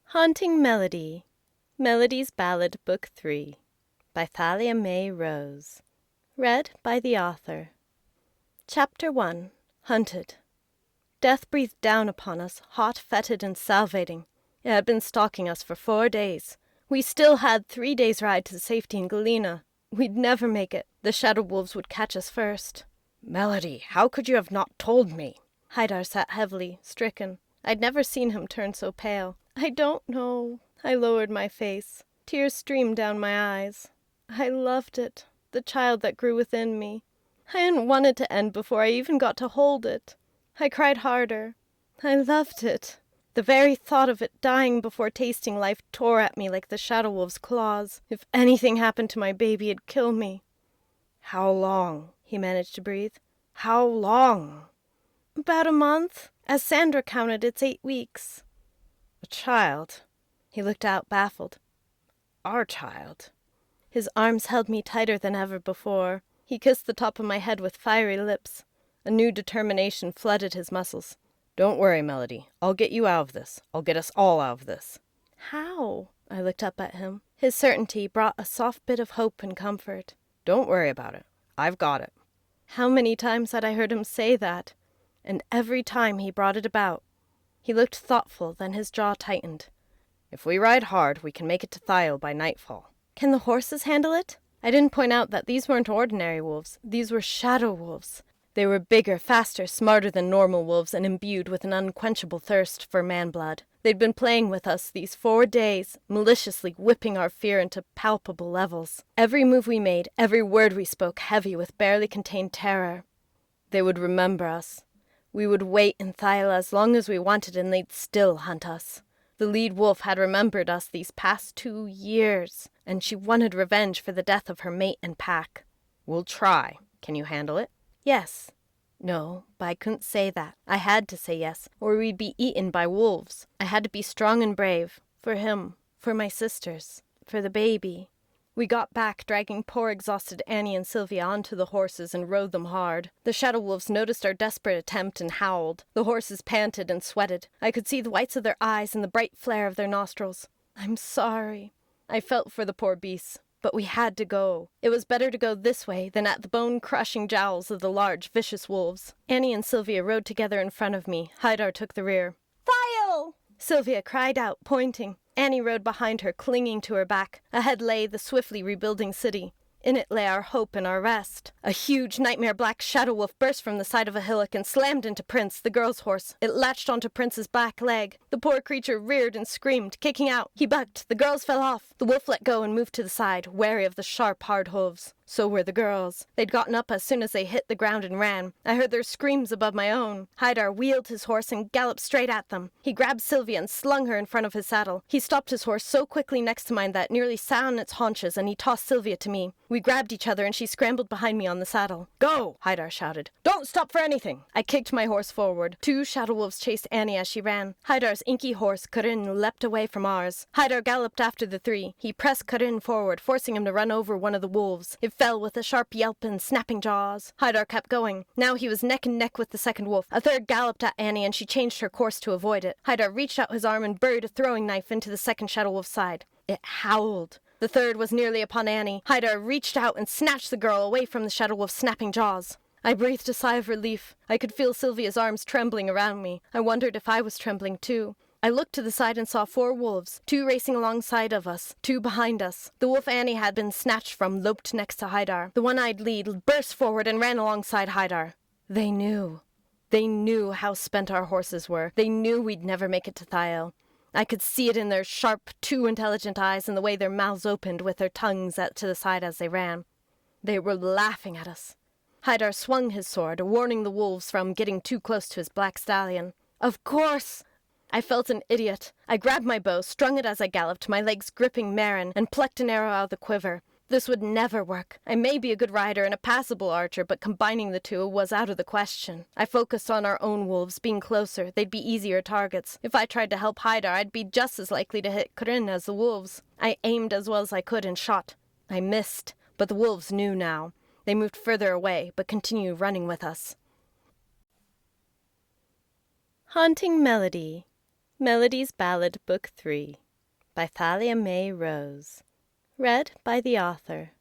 Haunting Melody, Melody's Ballad, Book 3, by Thalia Mae Rose. Read by the author. Chapter 1. Hunted. Death breathed down upon us, hot, fetid, and salivating. It had been stalking us for 4 days. We still had 3 days' ride to safety in Galena. We'd never make it. The shadow wolves would catch us first. Melody, how could you have not told me? Haidar sat heavily, stricken. I'd never seen him turn so pale. I don't know. I lowered my face. Tears streamed down my eyes. I loved it, the child that grew within me. I hadn't wanted to end before I even got to hold it. I cried harder. I loved it. The very thought of it dying before tasting life tore at me like the shadow wolf's claws. If anything happened to my baby, it'd kill me. How long? He managed to breathe. How long? About a month. As Sandra counted, it's 8 weeks. A child. He looked out, baffled. Our child. His arms held me tighter than ever before. He kissed the top of my head with fiery lips. A new determination flooded his muscles. Don't worry, Melody. I'll get you out of this. I'll get us all out of this. How? I looked up at him. His certainty brought a soft bit of hope and comfort. Don't worry about it. I've got it. How many times had I heard him say that? And every time he brought it about. He looked thoughtful, then his jaw tightened. If we ride hard, we can make it to Thalia by nightfall. Can the horses handle it? I didn't point out that these weren't ordinary wolves. These were shadow wolves. They were bigger, faster, smarter than normal wolves, and imbued with an unquenchable thirst for man-blood. They'd been playing with us these 4 days, maliciously whipping our fear into palpable levels. Every move we made, every word we spoke, heavy with barely contained terror. They would remember us. We would wait in Thalia as long as we wanted, and they'd still hunt us. The lead wolf had remembered us these past 2 years, and she wanted revenge for the death of her mate and pack. We'll try. Can you handle it? Yes. No, but I couldn't say that. I had to say yes, or we'd be eaten by wolves. I had to be strong and brave. For him, for my sisters, for the baby. We got back, dragging poor exhausted Annie and Sylvia onto the horses and rode them hard. The shadow wolves noticed our desperate attempt and howled. The horses panted and sweated. I could see the whites of their eyes and the bright flare of their nostrils. I'm sorry. I felt for the poor beasts. But we had to go. It was better to go this way than at the bone-crushing jowls of the large, vicious wolves. Annie and Sylvia rode together in front of me. Haidar took the rear. "Thalia!" Sylvia cried out, pointing. Annie rode behind her, clinging to her back. Ahead lay the swiftly rebuilding city. In it lay our hope and our rest. A huge nightmare black shadow wolf burst from the side of a hillock and slammed into Prince, the girl's horse. It latched onto Prince's back leg. The poor creature reared and screamed, kicking out. He bucked. The girls fell off. The wolf let go and moved to the side, wary of the sharp, hard hooves. So were the girls. They'd gotten up as soon as they hit the ground and ran. I heard their screams above my own. Haidar wheeled his horse and galloped straight at them. He grabbed Sylvia and slung her in front of his saddle. He stopped his horse so quickly next to mine that it nearly sat on its haunches, and he tossed Sylvia to me. We grabbed each other and she scrambled behind me on the saddle. "Go!" Haidar shouted. "Don't stop for anything!" I kicked my horse forward. 2 shadow wolves chased Annie as she ran. Haidar's inky horse, Karin, leapt away from ours. Haidar galloped after the 3. He pressed Karin forward, forcing him to run over one of the wolves. It fell with a sharp yelp and snapping jaws. Haidar kept going. Now he was neck and neck with the second wolf. A third galloped at Annie and she changed her course to avoid it. Haidar reached out his arm and buried a throwing knife into the second shadow wolf's side. It howled. The third was nearly upon Annie. Haidar reached out and snatched the girl away from the shadow wolf's snapping jaws. I breathed a sigh of relief. I could feel Sylvia's arms trembling around me. I wondered if I was trembling too. I looked to the side and saw 4 wolves, 2 racing alongside of us, 2 behind us. The wolf Annie had been snatched from loped next to Haidar. The one-eyed lead burst forward and ran alongside Haidar. They knew. They knew how spent our horses were. They knew we'd never make it to Thalia. I could see it in their sharp, too intelligent eyes and the way their mouths opened with their tongues out to the side as they ran. They were laughing at us. Haidar swung his sword, warning the wolves from getting too close to his black stallion. Of course! I felt an idiot. I grabbed my bow, strung it as I galloped, my legs gripping Marin, and plucked an arrow out of the quiver. This would never work. I may be a good rider and a passable archer, but combining the two was out of the question. I focused on our own wolves, being closer. They'd be easier targets. If I tried to help Haidar, I'd be just as likely to hit Karin as the wolves. I aimed as well as I could and shot. I missed, but the wolves knew now. They moved further away, but continued running with us. Haunting Melody, Melody's Ballad, Book 3 by Thalia Mae Rose. Read by the author.